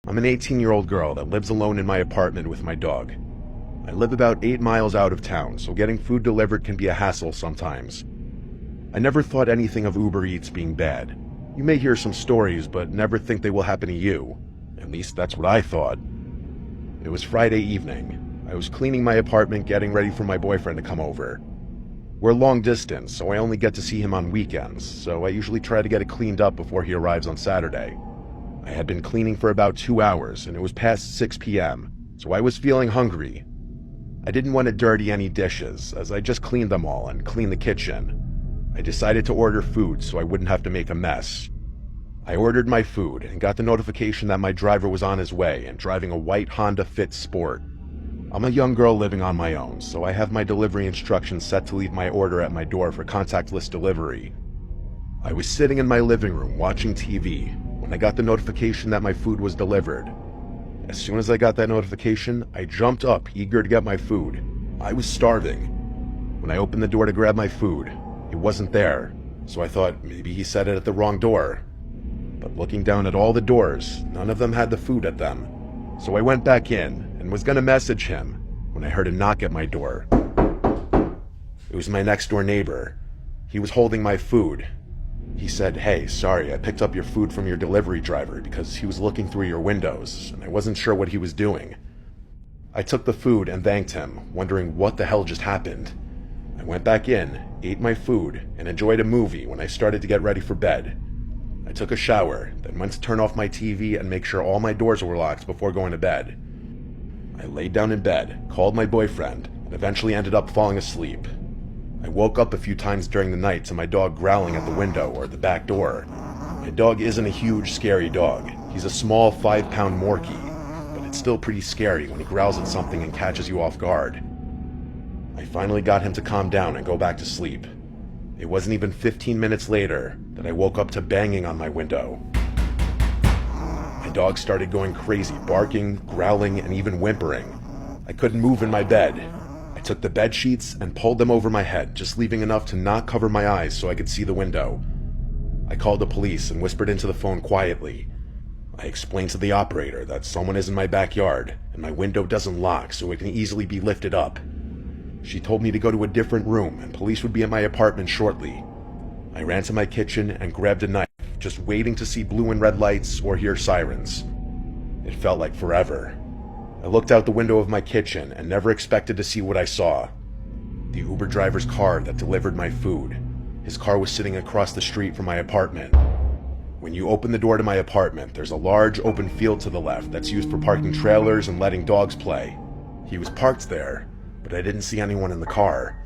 I'm an 18-year-old girl that lives alone in my apartment with my dog. I live about 8 miles out of town, so getting food delivered can be a hassle sometimes. I never thought anything of Uber Eats being bad. You may hear some stories, but never think they will happen to you. At least that's what I thought. It was Friday evening. I was cleaning my apartment, getting ready for my boyfriend to come over. We're long distance, so I only get to see him on weekends, so I usually try to get it cleaned up before he arrives on Saturday. I had been cleaning for about 2 hours, and it was past 6 p.m., so I was feeling hungry. I didn't want to dirty any dishes, as I just cleaned them all and cleaned the kitchen. I decided to order food so I wouldn't have to make a mess. I ordered my food and got the notification that my driver was on his way and driving a white Honda Fit Sport. I'm a young girl living on my own, so I have my delivery instructions set to leave my order at my door for contactless delivery. I was sitting in my living room watching TV when I got the notification that my food was delivered. As soon as I got that notification, I jumped up, eager to get my food. I was starving. When I opened the door to grab my food, it wasn't there, so I thought maybe he set it at the wrong door. But looking down at all the doors, none of them had the food at them. So I went back in and was gonna message him when I heard a knock at my door. It was my next door neighbor. He was holding my food. He said, "Hey, sorry, I picked up your food from your delivery driver because he was looking through your windows and I wasn't sure what he was doing." I took the food and thanked him, wondering what the hell just happened. I went back in, ate my food, and enjoyed a movie when I started to get ready for bed. I took a shower, then went to turn off my TV and make sure all my doors were locked before going to bed. I laid down in bed, called my boyfriend, and eventually ended up falling asleep. I woke up a few times during the night to my dog growling at the window or the back door. My dog isn't a huge, scary dog. He's a small 5-pound Morkie, but it's still pretty scary when he growls at something and catches you off guard. I finally got him to calm down and go back to sleep. It wasn't even 15 minutes later that I woke up to banging on my window. My dog started going crazy, barking, growling, and even whimpering. I couldn't move in my bed. I took the bed sheets and pulled them over my head, just leaving enough to not cover my eyes so I could see the window. I called the police and whispered into the phone quietly. I explained to the operator that someone is in my backyard and my window doesn't lock so it can easily be lifted up. She told me to go to a different room and police would be at my apartment shortly. I ran to my kitchen and grabbed a knife, just waiting to see blue and red lights or hear sirens. It felt like forever. I looked out the window of my kitchen and never expected to see what I saw. The Uber driver's car that delivered my food. His car was sitting across the street from my apartment. When you open the door to my apartment, there's a large open field to the left that's used for parking trailers and letting dogs play. He was parked there, but I didn't see anyone in the car.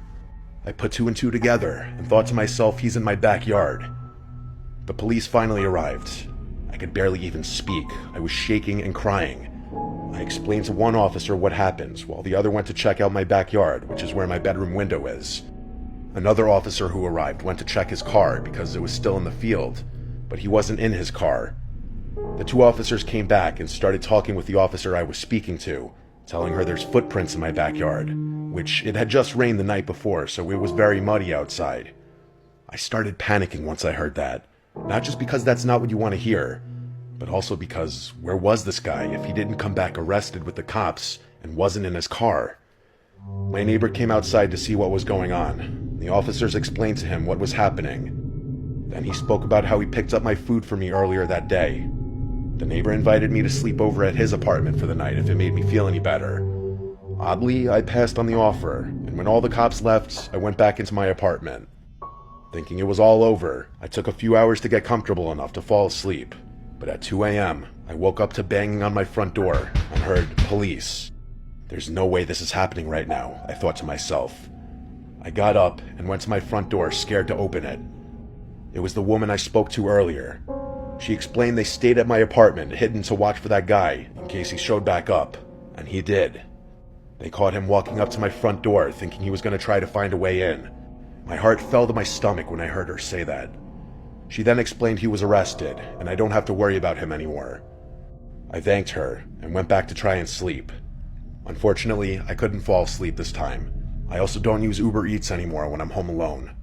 I put 2 and 2 together and thought to myself, he's in my backyard. The police finally arrived. I could barely even speak. I was shaking and crying. I explained to one officer what happened, while the other went to check out my backyard, which is where my bedroom window is. Another officer who arrived went to check his car because it was still in the field, but he wasn't in his car. The 2 officers came back and started talking with the officer I was speaking to, telling her there's footprints in my backyard, which it had just rained the night before, so it was very muddy outside. I started panicking once I heard that, not just because that's not what you want to hear, but also because where was this guy if he didn't come back arrested with the cops and wasn't in his car? My neighbor came outside to see what was going on. The officers explained to him what was happening. Then he spoke about how he picked up my food for me earlier that day. The neighbor invited me to sleep over at his apartment for the night if it made me feel any better. Oddly, I passed on the offer, and when all the cops left, I went back into my apartment. Thinking it was all over, I took a few hours to get comfortable enough to fall asleep. But at 2 a.m., I woke up to banging on my front door and heard police. There's no way this is happening right now, I thought to myself. I got up and went to my front door, scared to open it. It was the woman I spoke to earlier. She explained they stayed at my apartment, hidden to watch for that guy in case he showed back up, and he did. They caught him walking up to my front door, thinking he was going to try to find a way in. My heart fell to my stomach when I heard her say that. She then explained he was arrested, and I don't have to worry about him anymore. I thanked her, and went back to try and sleep. Unfortunately, I couldn't fall asleep this time. I also don't use Uber Eats anymore when I'm home alone.